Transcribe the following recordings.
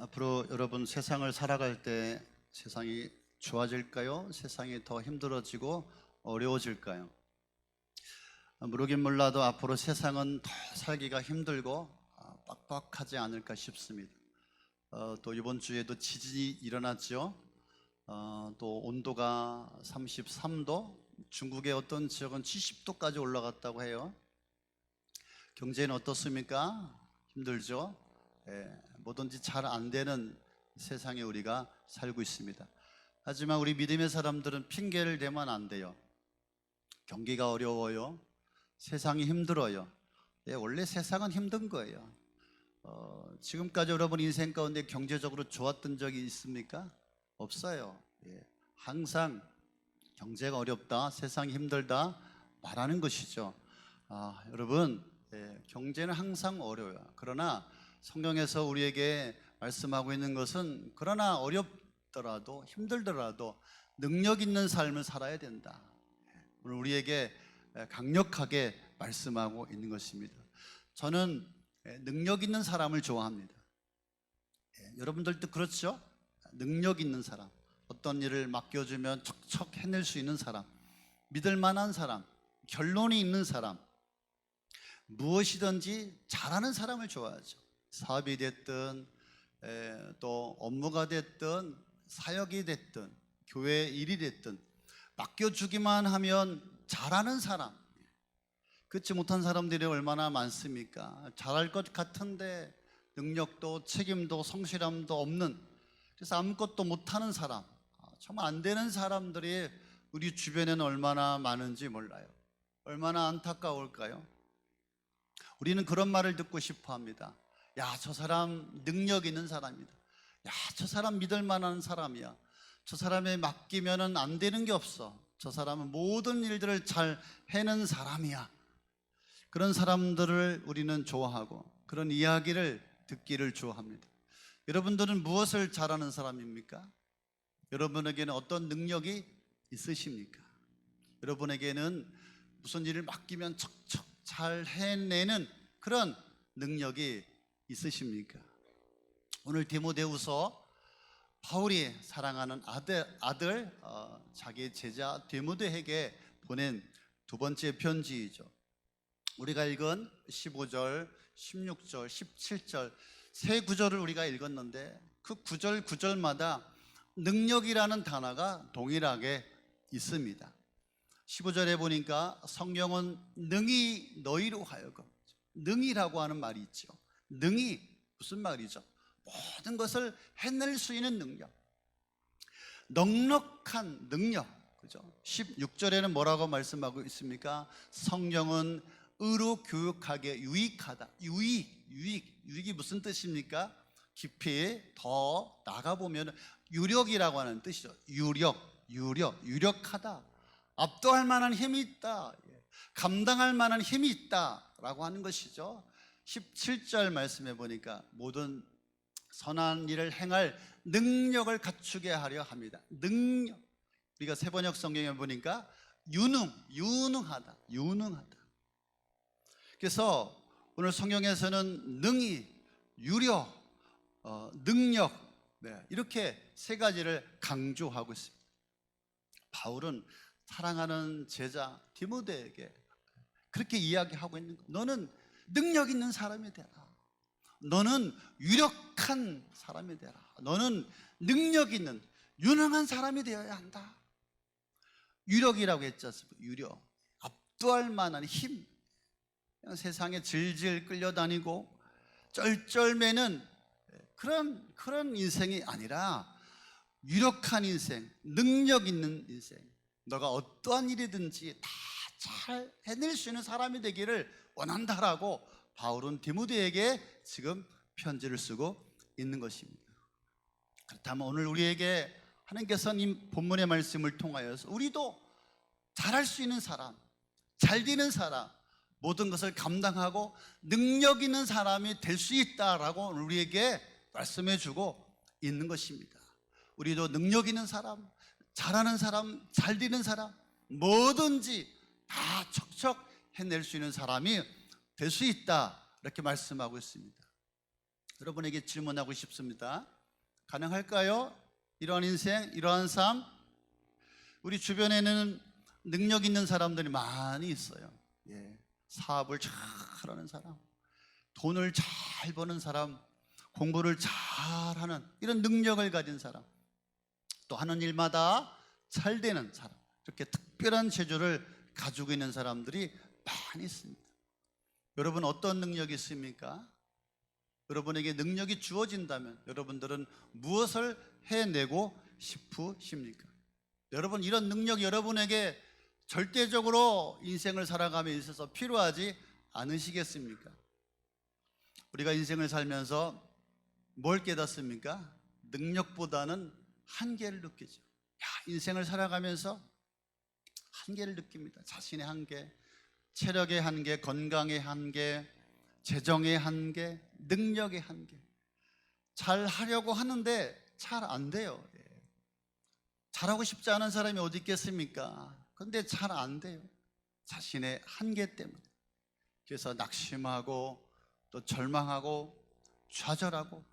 앞으로 여러분 세상을 살아갈 때 세상이 좋아질까요? 세상이 더 힘들어지고 어려워질까요? 모르긴 몰라도 앞으로 세상은 더 살기가 힘들고 빡빡하지 않을까 싶습니다. 또 이번 주에도 지진이 일어났죠. 또 온도가 33도, 중국의 어떤 지역은 70도까지 올라갔다고 해요. 경제는 어떻습니까? 힘들죠? 뭐든지 잘 안 되는 세상에 우리가 살고 있습니다. 하지만 우리 믿음의 사람들은 핑계를 대면 안 돼요. 경기가 어려워요. 세상이 힘들어요. 원래 세상은 힘든 거예요. 지금까지 여러분 인생 가운데 경제적으로 좋았던 적이 있습니까? 없어요. 항상 경제가 어렵다, 세상이 힘들다 말하는 것이죠. 여러분, 경제는 항상 어려워요. 그러나 성경에서 우리에게 말씀하고 있는 것은 그러나 어렵더라도 힘들더라도 능력 있는 삶을 살아야 된다. 오늘 우리에게 강력하게 말씀하고 있는 것입니다. 저는 능력 있는 사람을 좋아합니다. 여러분들도 그렇죠? 능력 있는 사람, 어떤 일을 맡겨주면 척척 해낼 수 있는 사람, 믿을 만한 사람, 결론이 있는 사람, 무엇이든지 잘하는 사람을 좋아하죠. 사업이 됐든 또 업무가 됐든 사역이 됐든 교회 일이 됐든 맡겨주기만 하면 잘하는 사람. 그렇지 못한 사람들이 얼마나 많습니까? 잘할 것 같은데 능력도 책임도 성실함도 없는, 그래서 아무것도 못하는 사람, 정말 안 되는 사람들이 우리 주변에는 얼마나 많은지 몰라요. 얼마나 안타까울까요? 우리는 그런 말을 듣고 싶어 합니다. 야, 저 사람 능력 있는 사람이다. 야, 저 사람 믿을 만한 사람이야. 저 사람에 맡기면은 안 되는 게 없어. 저 사람은 모든 일들을 잘 해낸 사람이야. 그런 사람들을 우리는 좋아하고 그런 이야기를 듣기를 좋아합니다. 여러분들은 무엇을 잘하는 사람입니까? 여러분에게는 어떤 능력이 있으십니까? 여러분에게는 무슨 일을 맡기면 척척 잘 해내는 그런 능력이 있으십니까? 오늘 디모데후서 바울이 사랑하는 아들 자기 제자 디모데에게 보낸 두 번째 편지이죠. 우리가 읽은 15절, 16절, 17절 세 구절을 우리가 읽었는데 그 구절 구절마다 능력이라는 단어가 동일하게 있습니다. 15절에 보니까 성령은 능히 너희로 하여금, 능히라고 하는 말이 있죠. 능히 무슨 말이죠? 모든 것을 해낼 수 있는 능력, 넉넉한 능력, 그죠? 16절에는 뭐라고 말씀하고 있습니까? 성령은 의로 교육하게 유익하다. 유익이 무슨 뜻입니까? 깊이 더 나가보면 유력이라고 하는 뜻이죠. 유력하다. 압도할 만한 힘이 있다. 감당할 만한 힘이 있다라고 하는 것이죠. 17절 말씀해 보니까 모든 선한 일을 행할 능력을 갖추게 하려 합니다. 능력. 우리가 세번역 성경에 보니까 유능하다. 그래서 오늘 성경에서는 능히, 유력, 능력, 이렇게 세 가지를 강조하고 있습니다. 바울은 사랑하는 제자 디모데에게 그렇게 이야기하고 있는 거예요. 너는 능력 있는 사람이 되라. 너는 유력한 사람이 되라. 너는 능력 있는 유능한 사람이 되어야 한다. 유력이라고 했지 않습니까? 유력, 압도할 만한 힘. 그냥 세상에 질질 끌려다니고 쩔쩔매는 그런 인생이 아니라 유력한 인생, 능력 있는 인생, 너가 어떠한 일이든지 다 잘 해낼 수 있는 사람이 되기를 원한다라고 바울은 디모데에게 지금 편지를 쓰고 있는 것입니다. 그렇다면 오늘 우리에게 하나님께서는 이 본문의 말씀을 통하여서 우리도 잘할 수 있는 사람, 잘 되는 사람, 모든 것을 감당하고 능력 있는 사람이 될 수 있다라고 우리에게 말씀해 주고 있는 것입니다. 우리도 능력 있는 사람, 잘하는 사람, 잘 되는 사람, 뭐든지 다 척척 해낼 수 있는 사람이 될 수 있다, 이렇게 말씀하고 있습니다. 여러분에게 질문하고 싶습니다. 가능할까요? 이러한 인생, 이러한 삶. 우리 주변에는 능력 있는 사람들이 많이 있어요. 사업을 잘하는 사람, 돈을 잘 버는 사람, 공부를 잘하는 이런 능력을 가진 사람, 또 하는 일마다 잘 되는 사람, 이렇게 특별한 재주를 가지고 있는 사람들이 많이 있습니다. 여러분 어떤 능력이 있습니까? 여러분에게 능력이 주어진다면 여러분들은 무엇을 해내고 싶으십니까? 여러분 이런 능력이 여러분에게 절대적으로 인생을 살아감에 있어서 필요하지 않으시겠습니까? 우리가 인생을 살면서 뭘 깨닫습니까? 능력보다는 한계를 느끼죠. 인생을 살아가면서 한계를 느낍니다. 자신의 한계, 체력의 한계, 건강의 한계, 재정의 한계, 능력의 한계. 잘 하려고 하는데 잘 안 돼요. 잘하고 싶지 않은 사람이 어디 있겠습니까? 근데 잘 안 돼요. 자신의 한계 때문에. 그래서 낙심하고 또 절망하고 좌절하고,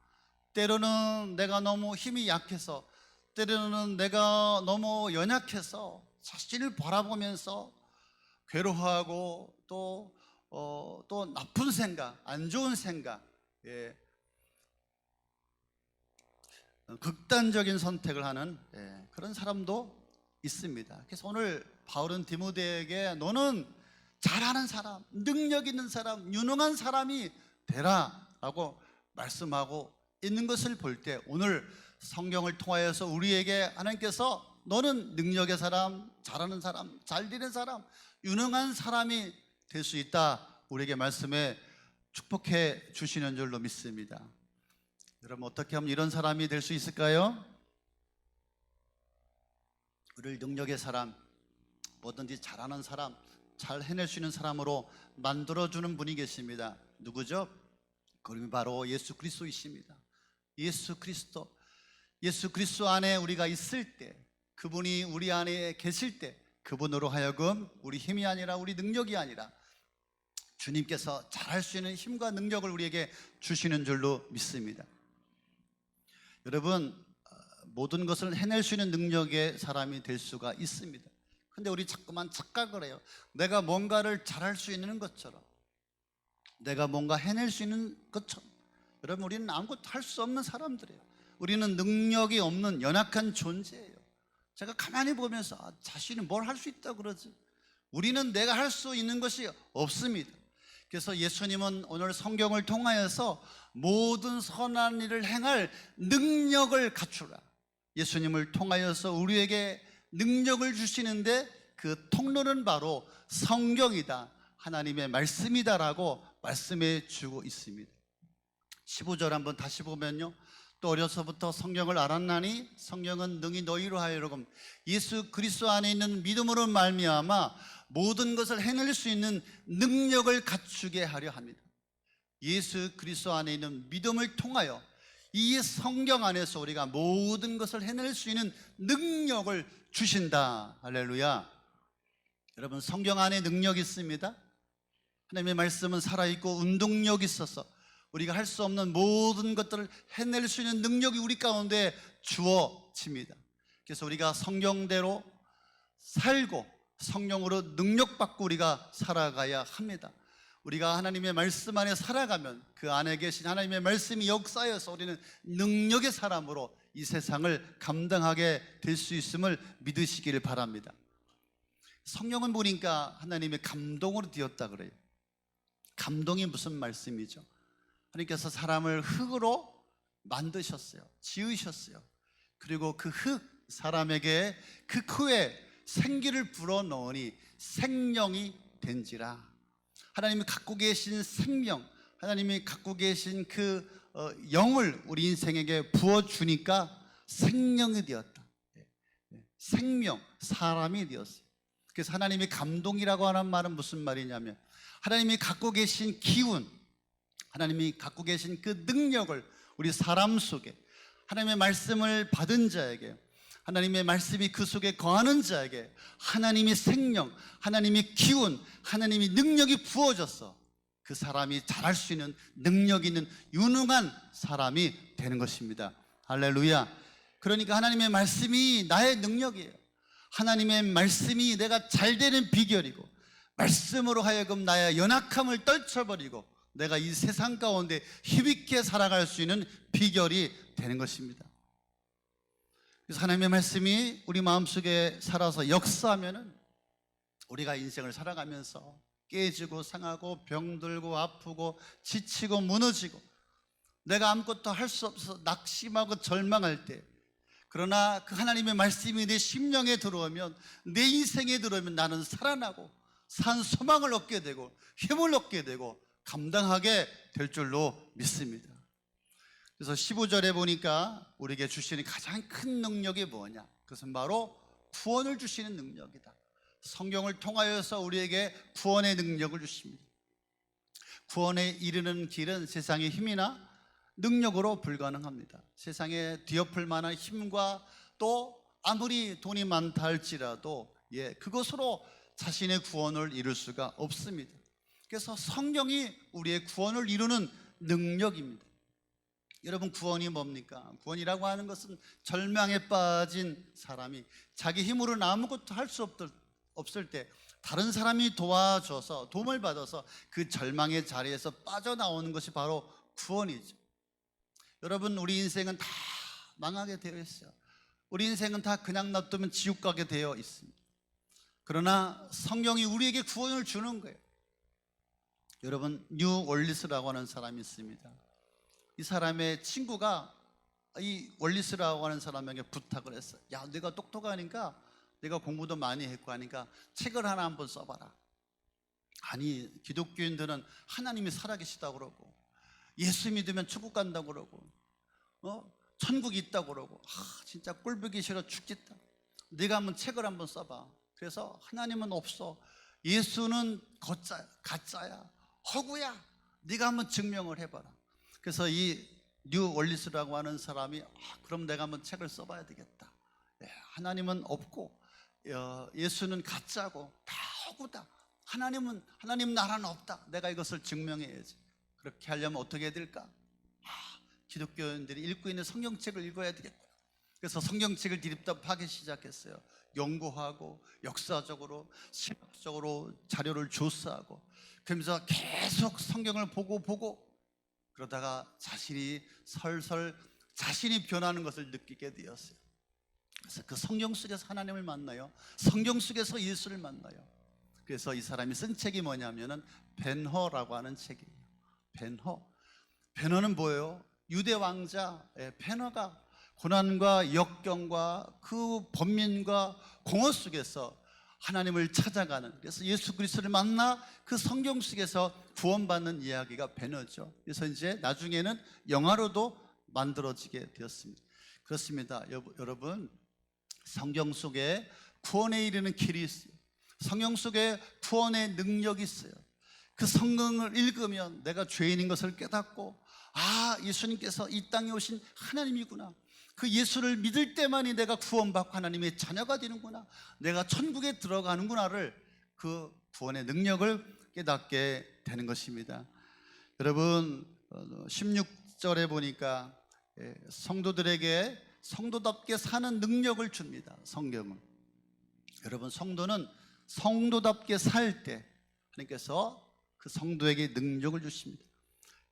때로는 내가 너무 힘이 약해서, 때로는 내가 너무 연약해서 자신을 바라보면서 괴로워하고 또 나쁜 생각, 안 좋은 생각, 극단적인 선택을 하는 그런 사람도 있습니다. 그래서 오늘 바울은 디모데에게 너는 잘하는 사람, 능력 있는 사람, 유능한 사람이 되라 라고 말씀하고 있는 것을 볼 때, 오늘 성경을 통하여서 우리에게 하나님께서 너는 능력의 사람, 잘하는 사람, 잘 되는 사람, 유능한 사람이 될 수 있다, 우리에게 말씀에 축복해 주시는 줄로 믿습니다. 여러분 어떻게 하면 이런 사람이 될 수 있을까요? 우리를 능력의 사람, 뭐든지 잘하는 사람, 잘 해낼 수 있는 사람으로 만들어주는 분이 계십니다. 누구죠? 그분이 바로 예수 그리스도이십니다. 예수 그리스도 안에 우리가 있을 때, 그분이 우리 안에 계실 때, 그분으로 하여금 우리 힘이 아니라, 우리 능력이 아니라 주님께서 잘할 수 있는 힘과 능력을 우리에게 주시는 줄로 믿습니다. 여러분 모든 것을 해낼 수 있는 능력의 사람이 될 수가 있습니다. 근데 우리 자꾸만 착각을 해요. 내가 뭔가를 잘할 수 있는 것처럼, 내가 뭔가 해낼 수 있는 것처럼. 여러분 우리는 아무것도 할 수 없는 사람들이에요. 우리는 능력이 없는 연약한 존재예요. 제가 가만히 보면서 자신이 뭘 할 수 있다고 그러지? 우리는 내가 할 수 있는 것이 없습니다. 그래서 예수님은 오늘 성경을 통하여서 모든 선한 일을 행할 능력을 갖추라, 예수님을 통하여서 우리에게 능력을 주시는데 그 통로는 바로 성경이다, 하나님의 말씀이다라고 말씀해 주고 있습니다. 15절 한번 다시 보면요, 또 어려서부터 성경을 알았나니 성경은 능히 너희로 하여금 예수 그리스도 안에 있는 믿음으로 말미암아 모든 것을 해낼 수 있는 능력을 갖추게 하려 합니다. 예수 그리스도 안에 있는 믿음을 통하여 이 성경 안에서 우리가 모든 것을 해낼 수 있는 능력을 주신다. 할렐루야. 여러분 성경 안에 능력이 있습니다. 하나님의 말씀은 살아있고 운동력이 있어서 우리가 할 수 없는 모든 것들을 해낼 수 있는 능력이 우리 가운데 주어집니다. 그래서 우리가 성경대로 살고 성령으로 능력받고 우리가 살아가야 합니다. 우리가 하나님의 말씀 안에 살아가면 그 안에 계신 하나님의 말씀이 역사여서 우리는 능력의 사람으로 이 세상을 감당하게 될 수 있음을 믿으시기를 바랍니다. 성령은 보니까 하나님의 감동으로 되었다 그래요. 감동이 무슨 말씀이죠? 하나님께서 사람을 흙으로 만드셨어요. 지으셨어요. 그리고 그 흙 사람에게 그 후에 생기를 불어넣으니 생명이 된지라. 하나님이 갖고 계신 생명, 하나님이 갖고 계신 그 영을 우리 인생에게 부어주니까 생명이 되었다. 생명, 사람이 되었어요. 그래서 하나님이 감동이라고 하는 말은 무슨 말이냐면, 하나님이 갖고 계신 기운, 하나님이 갖고 계신 그 능력을 우리 사람 속에, 하나님의 말씀을 받은 자에게, 하나님의 말씀이 그 속에 거하는 자에게 하나님이 생명, 하나님이 기운, 하나님이 능력이 부어져서 그 사람이 잘할 수 있는 능력 있는 유능한 사람이 되는 것입니다. 할렐루야. 그러니까 하나님의 말씀이 나의 능력이에요. 하나님의 말씀이 내가 잘 되는 비결이고, 말씀으로 하여금 나의 연약함을 떨쳐버리고 내가 이 세상 가운데 힘있게 살아갈 수 있는 비결이 되는 것입니다. 그래서 하나님의 말씀이 우리 마음속에 살아서 역사하면은 우리가 인생을 살아가면서 깨지고 상하고 병들고 아프고 지치고 무너지고 내가 아무것도 할 수 없어서 낙심하고 절망할 때, 그러나 그 하나님의 말씀이 내 심령에 들어오면, 내 인생에 들어오면 나는 살아나고 산 소망을 얻게 되고 힘을 얻게 되고 감당하게 될 줄로 믿습니다. 그래서 15절에 보니까 우리에게 주시는 가장 큰 능력이 뭐냐? 그것은 바로 구원을 주시는 능력이다. 성경을 통하여서 우리에게 구원의 능력을 주십니다. 구원에 이르는 길은 세상의 힘이나 능력으로 불가능합니다. 세상에 뒤엎을 만한 힘과 또 아무리 돈이 많다 할지라도 그것으로 자신의 구원을 이룰 수가 없습니다. 그래서 성경이 우리의 구원을 이루는 능력입니다. 여러분, 구원이 뭡니까? 구원이라고 하는 것은 절망에 빠진 사람이 자기 힘으로는 아무것도 할 수 없을 때 다른 사람이 도와줘서, 도움을 받아서 그 절망의 자리에서 빠져나오는 것이 바로 구원이죠. 여러분, 우리 인생은 다 망하게 되어 있어요. 우리 인생은 다 그냥 놔두면 지옥 가게 되어 있습니다. 그러나 성경이 우리에게 구원을 주는 거예요. 여러분, 뉴 월리스라고 하는 사람이 있습니다. 이 사람의 친구가 이 월리스라고 하는 사람에게 부탁을 했어요. 야, 내가 똑똑하니까, 내가 공부도 많이 했고 하니까 책을 하나 한번 써봐라. 아니, 기독교인들은 하나님이 살아계시다고 그러고, 예수 믿으면 천국 간다고 그러고, 천국이 있다고 그러고, 진짜 꼴보기 싫어 죽겠다. 네가 한번 책을 한번 써봐. 그래서 하나님은 없어, 예수는 가짜야, 허구야, 네가 한번 증명을 해봐라. 그래서 이 뉴 월리스라고 하는 사람이 그럼 내가 한번 책을 써봐야 되겠다. 하나님은 없고 예수는 가짜고 다 허구다. 하나님 나라는 없다. 내가 이것을 증명해야지. 그렇게 하려면 어떻게 해야 될까? 기독교인들이 읽고 있는 성경책을 읽어야 되겠구나. 그래서 성경책을 드립답하기 시작했어요. 연구하고 역사적으로 신학적으로 자료를 조사하고, 그러면서 계속 성경을 보고 그러다가 자신이 설설 자신이 변하는 것을 느끼게 되었어요. 그래서 그 성경 속에서 하나님을 만나요. 성경 속에서 예수를 만나요. 그래서 이 사람이 쓴 책이 뭐냐면은 벤허라고 하는 책이에요. 벤허는 뭐예요? 유대 왕자 벤허가 고난과 역경과 그 번민과 공허 속에서 하나님을 찾아가는, 그래서 예수 그리스도를 만나 그 성경 속에서 구원받는 이야기가 벤허죠. 그래서 이제 나중에는 영화로도 만들어지게 되었습니다. 그렇습니다. 여러분, 성경 속에 구원에 이르는 길이 있어요. 성경 속에 구원의 능력이 있어요. 그 성경을 읽으면 내가 죄인인 것을 깨닫고, 예수님께서 이 땅에 오신 하나님이구나, 그 예수를 믿을 때만이 내가 구원받고 하나님의 자녀가 되는구나, 내가 천국에 들어가는구나를, 그 구원의 능력을 깨닫게 되는 것입니다. 여러분, 16절에 보니까 성도들에게 성도답게 사는 능력을 줍니다. 성경은. 여러분, 성도는 성도답게 살 때 하나님께서 그 성도에게 능력을 주십니다.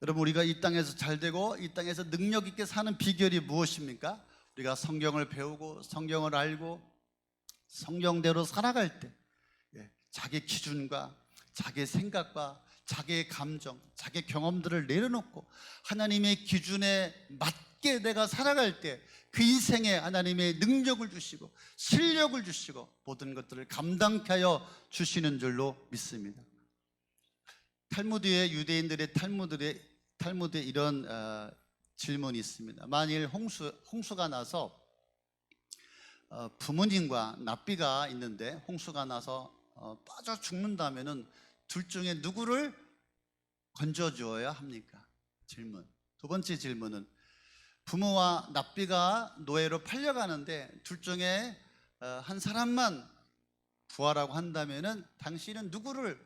여러분, 우리가 이 땅에서 잘되고 이 땅에서 능력 있게 사는 비결이 무엇입니까? 우리가 성경을 배우고 성경을 알고 성경대로 살아갈 때 자기 기준과 자기 생각과 자기의 감정, 자기 경험들을 내려놓고 하나님의 기준에 맞게 내가 살아갈 때 그 인생에 하나님의 능력을 주시고 실력을 주시고 모든 것들을 감당케 하여 주시는 줄로 믿습니다. 탈무드에, 유대인들의 탈무드에 이런 질문이 있습니다. 만일 홍수가 나서 부모님과 납비가 있는데 홍수가 나서 빠져 죽는다면은 둘 중에 누구를 건져 주어야 합니까? 질문. 두 번째 질문은, 부모와 납비가 노예로 팔려가는데 둘 중에 한 사람만 구하라고 한다면은 당신은 누구를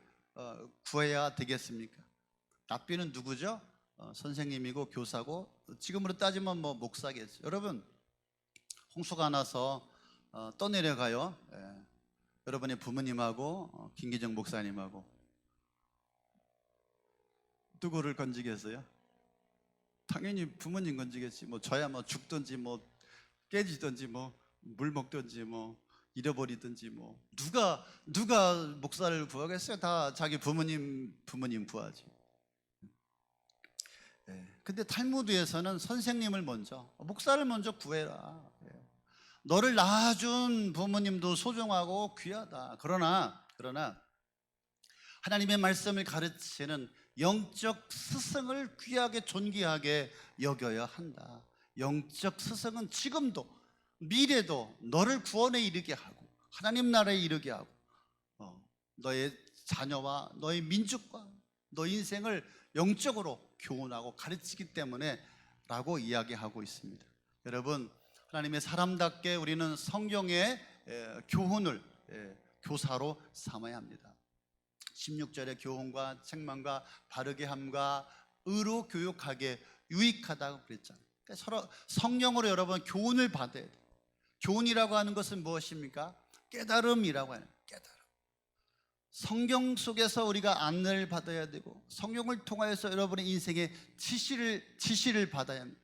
구해야 되겠습니까? 랍비는 누구죠? 선생님이고 교사고 지금으로 따지면 뭐 목사겠죠. 여러분, 홍수가 나서 떠내려가요. 여러분의 부모님하고 김기정 목사님하고 누구를 건지겠어요? 당연히 부모님 건지겠지. 뭐 저야 뭐 죽든지 뭐 깨지든지 뭐 물 먹든지 뭐 잃어버리든지 뭐 누가 목사를 구하겠어요? 다 자기 부모님 구하지. 근데 탈무드에서는 선생님을 먼저, 목사를 먼저 구해라. 너를 낳아준 부모님도 소중하고 귀하다. 그러나 하나님의 말씀을 가르치는 영적 스승을 귀하게 존귀하게 여겨야 한다. 영적 스승은 지금도 미래도 너를 구원에 이르게 하고 하나님 나라에 이르게 하고 너의 자녀와 너의 민족과 너의 인생을 영적으로 교훈하고 가르치기 때문에 라고 이야기하고 있습니다. 여러분, 하나님의 사람답게 우리는 성경의 교훈을 교사로 삼아야 합니다. 16절의 교훈과 책망과 바르게 함과 의로 교육하게 유익하다고 그랬잖아요. 그러니까 서로 성령으로 여러분 교훈을 받아야 돼요. 교훈이라고 하는 것은 무엇입니까? 깨달음이라고 하는 깨달음. 성경 속에서 우리가 안내를 받아야 되고 성경을 통하여서 여러분의 인생의 지시를 받아야 합니다.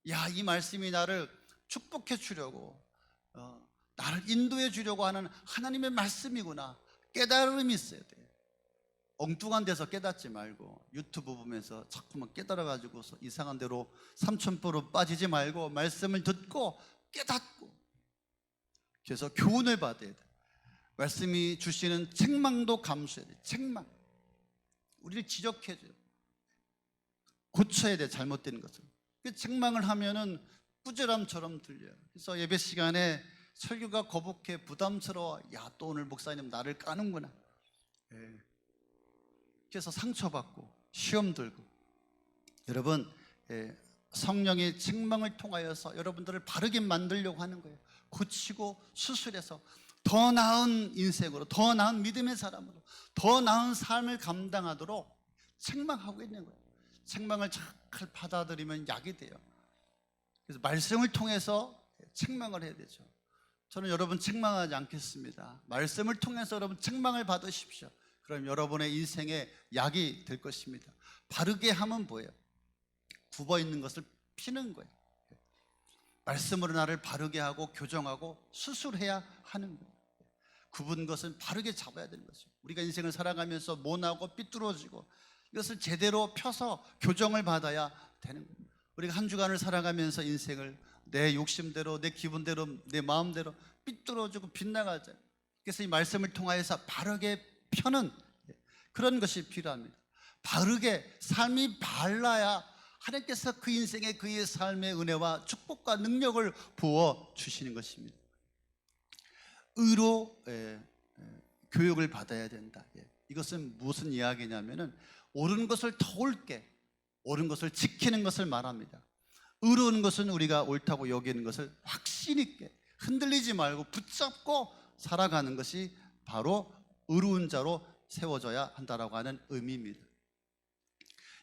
야, 이 말씀이 나를 축복해 주려고 나를 인도해 주려고 하는 하나님의 말씀이구나. 깨달음이 있어야 돼요. 엉뚱한 데서 깨닫지 말고 유튜브 보면서 자꾸만 깨달아가지고 이상한 데로 삼천포로 빠지지 말고 말씀을 듣고 깨닫고 그래서 교훈을 받아야 돼. 말씀이 주시는 책망도 감수해야 돼. 책망, 우리를 지적해줘요. 고쳐야 돼, 잘못된 것을. 책망을 하면은 꾸지람처럼 들려요. 그래서 예배 시간에 설교가 거북해 부담스러워. 야, 또 오늘 목사님 나를 까는구나. 그래서 상처받고 시험 들고. 여러분, 성령의 책망을 통하여서 여러분들을 바르게 만들려고 하는 거예요. 고치고 수술해서 더 나은 인생으로, 더 나은 믿음의 사람으로, 더 나은 삶을 감당하도록 책망하고 있는 거예요. 책망을 잘 받아들이면 약이 돼요. 그래서 말씀을 통해서 책망을 해야 되죠. 저는 여러분 책망하지 않겠습니다. 말씀을 통해서 여러분 책망을 받으십시오. 그럼 여러분의 인생에 약이 될 것입니다. 바르게 하면 뭐예요? 굽어 있는 것을 피는 거예요. 말씀으로 나를 바르게 하고 교정하고 수술해야 하는 거예요. 굽은 것은 바르게 잡아야 되는 거죠. 우리가 인생을 살아가면서 모나고 삐뚤어지고 이것을 제대로 펴서 교정을 받아야 되는 거예요. 우리가 한 주간을 살아가면서 인생을 내 욕심대로, 내 기분대로, 내 마음대로 삐뚤어지고 빗나가잖아요. 그래서 이 말씀을 통하여서 바르게 펴는 그런 것이 필요합니다. 바르게 삶이 발라야 하나님께서 그 인생에 그의 삶의 은혜와 축복과 능력을 부어 주시는 것입니다. 의로 교육을 받아야 된다. 이것은 무슨 이야기냐면은 옳은 것을 더 옳게, 옳은 것을 지키는 것을 말합니다. 의로운 것은 우리가 옳다고 여기는 것을 확신 있게 흔들리지 말고 붙잡고 살아가는 것이 바로 의로운 자로 세워져야 한다라고 하는 의미입니다.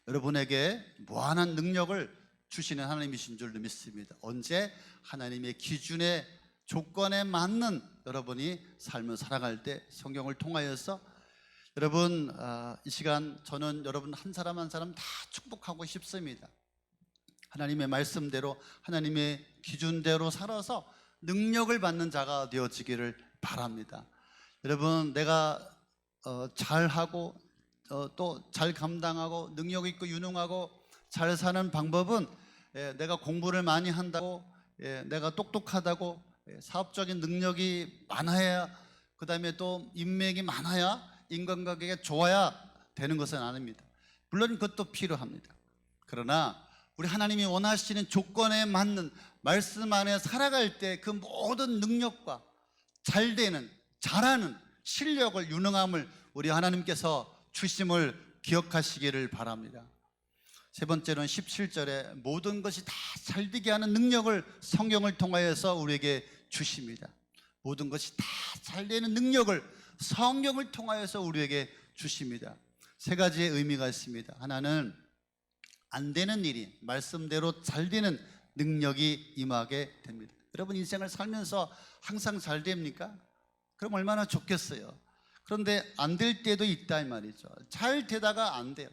여러분에게 무한한 능력을 주시는 하나님이신 줄로 믿습니다. 언제? 하나님의 기준에 조건에 맞는 여러분이 삶을 살아갈 때 성경을 통하여서 여러분 이 시간 저는 여러분 한 사람 한 사람 다 축복하고 싶습니다. 하나님의 말씀대로 하나님의 기준대로 살아서 능력을 받는 자가 되어지기를 바랍니다. 여러분 내가 잘하고 또 잘 감당하고 능력 있고 유능하고 잘 사는 방법은 내가 공부를 많이 한다고 내가 똑똑하다고 사업적인 능력이 많아야 그 다음에 또 인맥이 많아야 인간관계가 좋아야 되는 것은 아닙니다. 물론 그것도 필요합니다. 그러나 우리 하나님이 원하시는 조건에 맞는 말씀 안에 살아갈 때 그 모든 능력과 잘되는 잘하는 실력을 유능함을 우리 하나님께서 주심을 기억하시기를 바랍니다. 세 번째는 17절에 모든 것이 다 잘되게 하는 능력을 성경을 통하여서 우리에게 주십니다. 모든 것이 다 잘되는 능력을 성경을 통하여서 우리에게 주십니다. 세 가지의 의미가 있습니다. 하나는 안 되는 일이 말씀대로 잘 되는 능력이 임하게 됩니다. 여러분 인생을 살면서 항상 잘 됩니까? 그럼 얼마나 좋겠어요. 그런데 안 될 때도 있다 이 말이죠. 잘 되다가 안 돼요.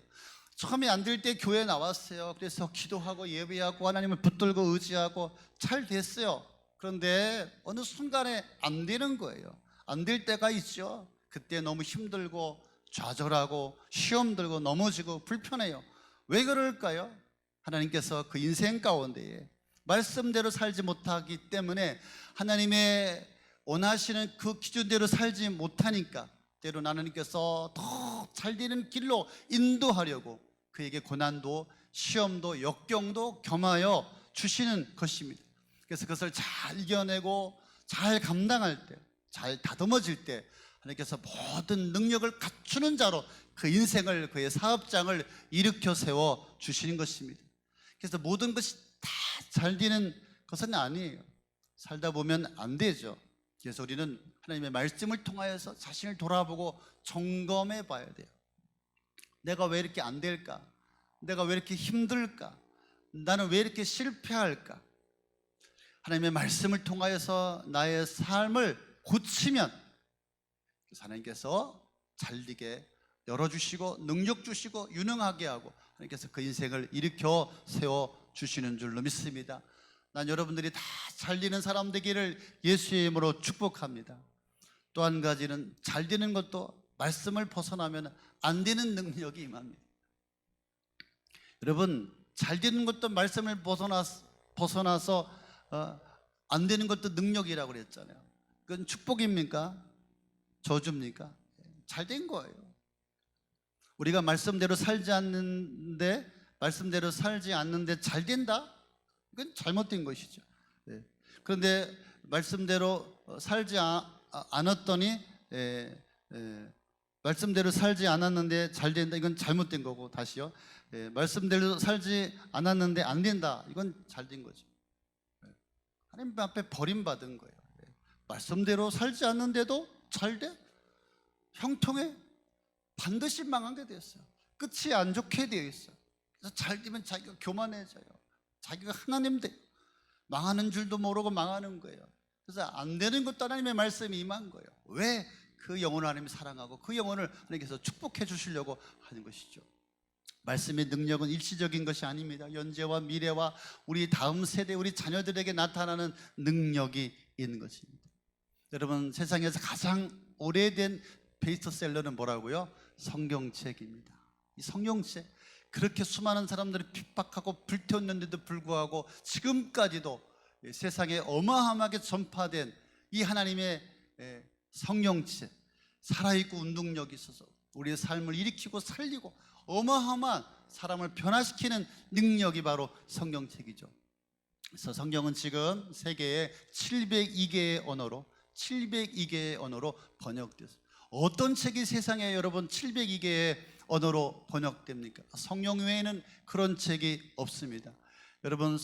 처음에 안 될 때 교회 나왔어요. 그래서 기도하고 예배하고 하나님을 붙들고 의지하고 잘 됐어요. 그런데 어느 순간에 안 되는 거예요. 안 될 때가 있죠. 그때 너무 힘들고 좌절하고 시험 들고 넘어지고 불편해요. 왜 그럴까요? 하나님께서 그 인생 가운데에 말씀대로 살지 못하기 때문에 하나님의 원하시는 그 기준대로 살지 못하니까 때로는 하나님께서 더 잘 되는 길로 인도하려고 그에게 고난도 시험도 역경도 겸하여 주시는 것입니다. 그래서 그것을 잘 이겨내고 잘 감당할 때, 잘 다듬어질 때 하나님께서 모든 능력을 갖추는 자로 그 인생을, 그의 사업장을 일으켜 세워 주시는 것입니다. 그래서 모든 것이 다 잘 되는 것은 아니에요. 살다 보면 안 되죠. 그래서 우리는 하나님의 말씀을 통하여서 자신을 돌아보고 점검해 봐야 돼요. 내가 왜 이렇게 안 될까? 내가 왜 이렇게 힘들까? 나는 왜 이렇게 실패할까? 하나님의 말씀을 통하여서 나의 삶을 고치면 하나님께서 잘되게 열어주시고 능력 주시고 유능하게 하고 하나님께서 그 인생을 일으켜 세워주시는 줄로 믿습니다. 난 여러분들이 다 잘되는 사람 되기를 예수의 이름으로 축복합니다. 또 한 가지는 잘되는 것도 말씀을 벗어나면 안 되는 능력이 임합니다. 여러분 잘되는 것도 말씀을 벗어나서 안 되는 것도 능력이라고 그랬잖아요. 그건 축복입니까? 저주입니까? 잘된 거예요. 우리가 말씀대로 살지 않는데 잘 된다? 이건 잘못된 것이죠. 그런데 말씀대로 살지 않았더니 말씀대로 살지 않았는데 잘 된다, 이건 잘못된 거고, 다시요. 말씀대로 살지 않았는데 안 된다, 이건 잘 된 거죠. 하나님 앞에 버림받은 거예요. 말씀대로 살지 않는데도 잘 돼? 형통해? 반드시 망하게 되었어요. 끝이 안 좋게 되어 있어요. 그래서 잘 되면 자기가 교만해져요. 자기가 하나님 돼. 망하는 줄도 모르고 망하는 거예요. 그래서 안 되는 것도 하나님의 말씀이 임한 거예요. 왜? 그 영혼을 하나님이 사랑하고 그 영혼을 하나님께서 축복해 주시려고 하는 것이죠. 말씀의 능력은 일시적인 것이 아닙니다. 현재와 미래와 우리 다음 세대, 우리 자녀들에게 나타나는 능력이 있는 것입니다. 여러분 세상에서 가장 오래된 베스트셀러는 뭐라고요? 성경책입니다. 이 성경책, 그렇게 수많은 사람들이 핍박하고 불태웠는데도 불구하고 지금까지도 세상에 어마어마하게 전파된 이 하나님의 성경책, 살아있고 운동력이 있어서 우리의 삶을 일으키고 살리고 어마어마한 사람을 변화시키는 능력이 바로 성경책이죠. 그래서 성경은 지금 세계에 702개의 언어로 번역됐어요. 어떤 책이 세상에 여러분 702개의 언어로 번역됩니까? 성경 외에는 그런 책이 없습니다. 여러분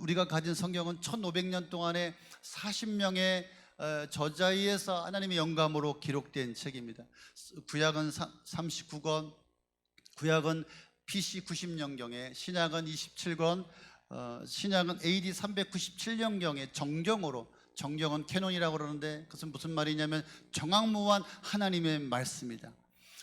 우리가 가진 성경은 1500년 동안에 40명의 저자에 의해서 하나님의 영감으로 기록된 책입니다. 구약은 39권, 구약은 BC 90년경에, 신약은 27권, 신약은 AD 397년경에 정경은 캐논이라고 그러는데 그것은 무슨 말이냐면 정확무한 하나님의 말씀이다.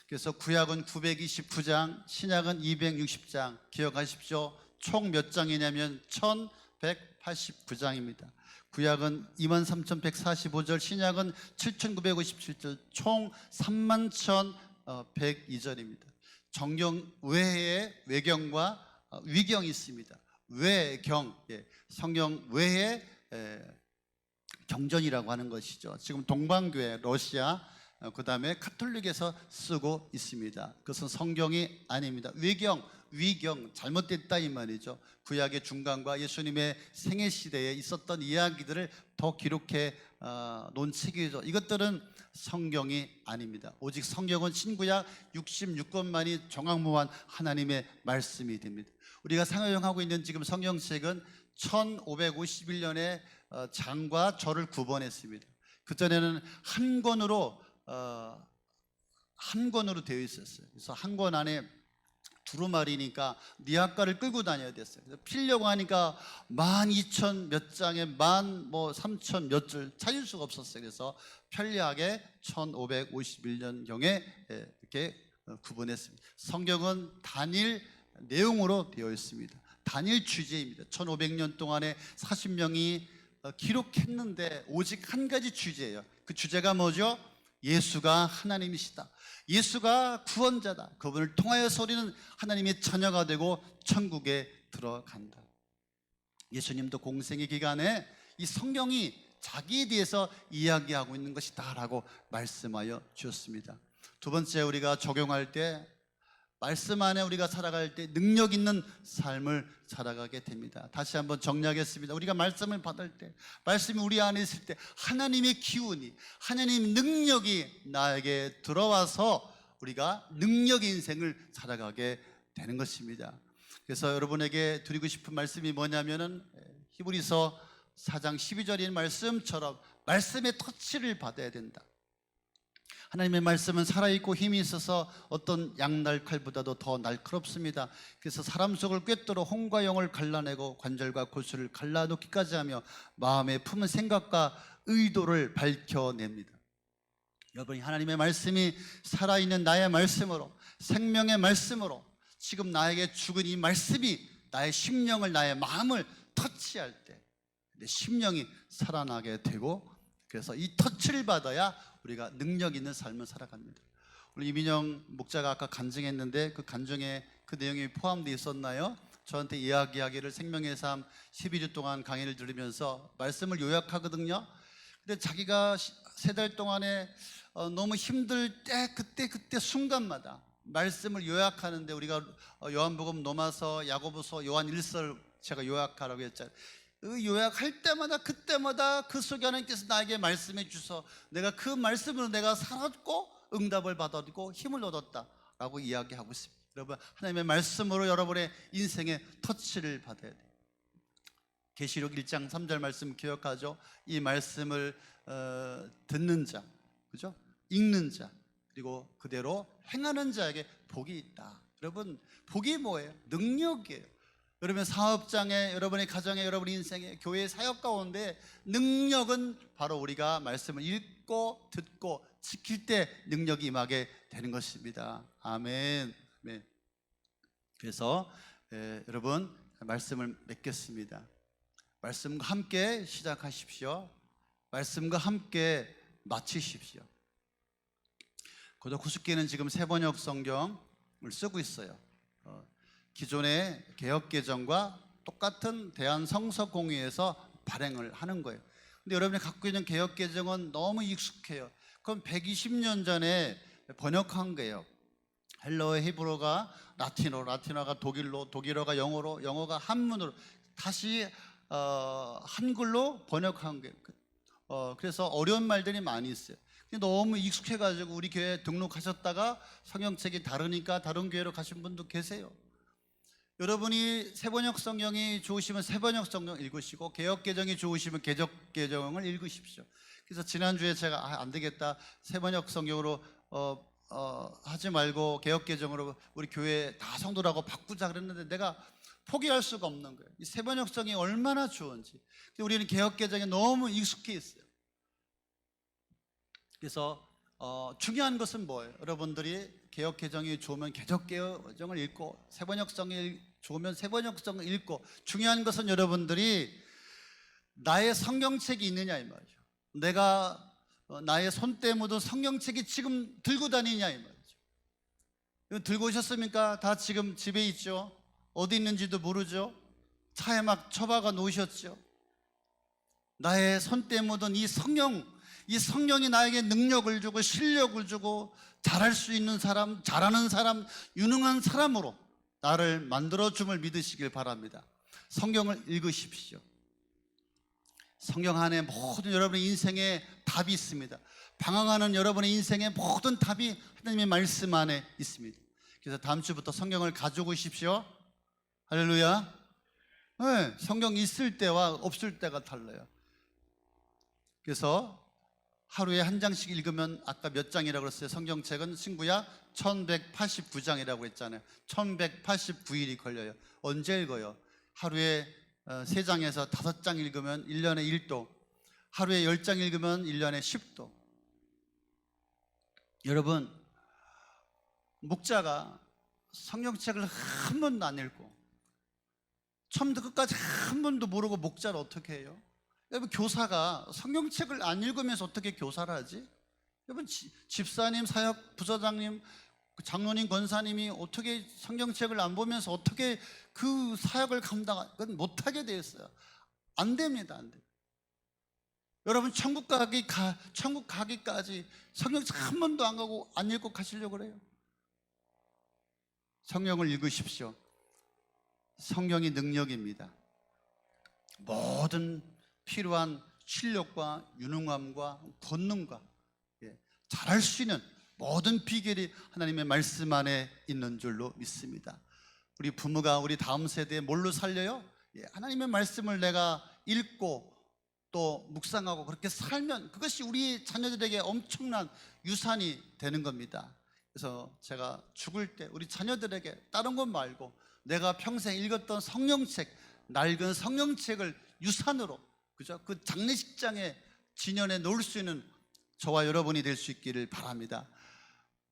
그래서 구약은 929장, 신약은 260장. 기억하십시오. 총 몇 장이냐면 1189장입니다. 구약은 23,145절, 신약은 7,957절, 총 31,102절입니다. 정경 외에 외경과 위경이 있습니다. 외경, 성경 외에 경전이라고 하는 것이죠. 지금 동방교회, 러시아, 그 다음에 카톨릭에서 쓰고 있습니다. 그것은 성경이 아닙니다. 위경, 잘못됐다 이 말이죠. 구약의 중간과 예수님의 생애 시대에 있었던 이야기들을 더 기록해 놓은 책이죠. 이것들은 성경이 아닙니다. 오직 성경은 신구약 66권만이 정확무한 하나님의 말씀이 됩니다. 우리가 사용하고 있는 지금 성경책은 1551년에 장과 절을 구번했습니다. 그전에는 한 권으로 한 권으로 되어 있었어요. 그래서 한 권 안에 두루마리니까 니아까를 끌고 다녀야 됐어요. 그래서 필려고 하니까 12,000 몇 장에 13,000 몇 줄 찾을 수가 없었어요. 그래서 편리하게 1551년경에 이렇게 구분했습니다. 성경은 단일 내용으로 되어 있습니다. 단일 주제입니다. 1500년 동안에 40명이 기록했는데 오직 한 가지 주제예요. 그 주제가 뭐죠? 예수가 하나님이시다. 예수가 구원자다. 그분을 통하여서 우리는 하나님의 자녀가 되고 천국에 들어간다. 예수님도 공생의 기간에 이 성경이 자기에 대해서 이야기하고 있는 것이다 라고 말씀하여 주셨습니다. 두 번째, 우리가 적용할 때, 말씀 안에 우리가 살아갈 때 능력 있는 삶을 살아가게 됩니다. 다시 한번 정리하겠습니다. 우리가 말씀을 받을 때, 말씀이 우리 안에 있을 때 하나님의 기운이, 하나님의 능력이 나에게 들어와서 우리가 능력의 인생을 살아가게 되는 것입니다. 그래서 여러분에게 드리고 싶은 말씀이 뭐냐면은 히브리서 4장 12절인 말씀처럼 말씀의 터치를 받아야 된다. 하나님의 말씀은 살아있고 힘이 있어서 어떤 양날칼보다도 더 날카롭습니다. 그래서 사람 속을 꿰뚫어 혼과 영을 갈라내고 관절과 골수를 갈라놓기까지 하며 마음에 품은 생각과 의도를 밝혀냅니다. 여러분이 하나님의 말씀이 살아있는 나의 말씀으로, 생명의 말씀으로, 지금 나에게 죽은 이 말씀이 나의 심령을, 나의 마음을 터치할 때 내 심령이 살아나게 되고, 그래서 이 터치를 받아야 우리가 능력 있는 삶을 살아갑니다. 우리 이민영 목자가 아까 간증했는데 그 간증에 그 내용이 포함되어 있었나요? 저한테 이야기하기를 생명의 삶 12주 동안 강의를 들으면서 말씀을 요약하거든요. 근데 자기가 3달 동안에 너무 힘들 때 그때 순간마다 말씀을 요약하는데, 우리가 요한복음, 로마서, 야고보서, 요한 1설 제가 요약하라고 했잖아요. 그 요약할 때마다 그때마다 그 속에 하나님께서 나에게 말씀해 주셔서 내가 그 말씀으로 내가 살았고 응답을 받았고 힘을 얻었다라고 이야기하고 있습니다. 여러분, 하나님의 말씀으로 여러분의 인생의 터치를 받아야 돼요. 계시록 1장 3절 말씀 기억하죠? 이 말씀을 듣는 자, 그죠? 읽는 자, 그리고 그대로 행하는 자에게 복이 있다. 여러분, 복이 뭐예요? 능력이에요. 여러분의 사업장에, 여러분의 가정에, 여러분의 인생에, 교회의 사역 가운데 능력은 바로 우리가 말씀을 읽고 듣고 지킬 때 능력이 임하게 되는 것입니다. 아멘. 네. 그래서 여러분, 말씀을 맺겠습니다. 말씀과 함께 시작하십시오. 말씀과 함께 마치십시오. 고도 구숙기는 지금 새번역 성경을 쓰고 있어요. 기존의 개혁개정과 똑같은 대한성서공회에서 발행을 하는 거예요. 근데 여러분이 갖고 있는 개혁개정은 너무 익숙해요. 그럼 120년 전에 번역한 거예요. 헬러어, 히브리어가 라틴어, 라틴어가 독일로, 독일어가 영어로, 영어가 한문으로 다시 한글로 번역한 거예요. 그래서 어려운 말들이 많이 있어요. 근데 너무 익숙해가지고 우리 교회에 등록하셨다가 성경책이 다르니까 다른 교회로 가신 분도 계세요. 여러분이 새번역 성경이 좋으시면 새번역 성경 읽으시고, 개혁개정이 좋으시면 개혁개정을 읽으십시오. 그래서 지난주에 제가 안 되겠다, 새번역 성경으로 하지 말고 개혁개정으로 우리 교회 다 성도라고 바꾸자 그랬는데 내가 포기할 수가 없는 거예요. 이 새번역 성경이 얼마나 좋은지. 우리는 개혁개정에 너무 익숙해 있어요. 그래서 중요한 것은 뭐예요? 여러분들이 개혁개정이 좋으면 개혁개정을 읽고, 새번역성이 좋으면 새번역성을 읽고, 중요한 것은 여러분들이 나의 성경책이 있느냐 이 말이죠. 내가 나의 손때 묻은 성경책이 지금 들고 다니냐 이 말이죠. 들고 오셨습니까? 다 지금 집에 있죠? 어디 있는지도 모르죠? 차에 막 처박아 놓으셨죠? 나의 손때 묻은 이 성령이 나에게 능력을 주고 실력을 주고 잘할 수 있는 사람, 잘하는 사람, 유능한 사람으로 나를 만들어줌을 믿으시길 바랍니다. 성경을 읽으십시오. 성경 안에 모든 여러분의 인생에 답이 있습니다. 방황하는 여러분의 인생의 모든 답이 하나님의 말씀 안에 있습니다. 그래서 다음 주부터 성경을 가지고 오십시오. 할렐루야. 네, 성경 있을 때와 없을 때가 달라요. 그래서 하루에 한 장씩 읽으면 아까 몇 장이라고 그랬어요? 성경책은 친구야 1189장이라고 했잖아요. 1189일이 걸려요. 언제 읽어요? 하루에 3장에서 5장 읽으면 1년에 1도, 하루에 10장 읽으면 1년에 10도. 여러분, 목자가 성경책을 한 번도 안 읽고 처음부터 끝까지 한 번도 모르고 목자를 어떻게 해요? 여러분, 교사가 성경책을 안 읽으면서 어떻게 교사를 하지? 여러분, 집사님, 사역 부서장님, 장로님, 권사님이 어떻게 성경책을 안 보면서 어떻게 그 사역을 그건 못하게 되어 있어요. 안 됩니다. 안 돼요. 여러분, 천국 가기까지 성경책 한 번도 안 가고 안 읽고 가시려고 그래요? 성경을 읽으십시오. 성경이 능력입니다. 모든 필요한 실력과 유능함과 권능과 잘할 수 있는 모든 비결이 하나님의 말씀 안에 있는 줄로 믿습니다. 우리 부모가 우리 다음 세대에 뭘로 살려요? 하나님의 말씀을 내가 읽고 또 묵상하고 그렇게 살면 그것이 우리 자녀들에게 엄청난 유산이 되는 겁니다. 그래서 제가 죽을 때 우리 자녀들에게 다른 것 말고 내가 평생 읽었던 성경책, 낡은 성경책을 유산으로, 그죠? 그 장례식장에 진연해 놓을 수 있는 저와 여러분이 될 수 있기를 바랍니다.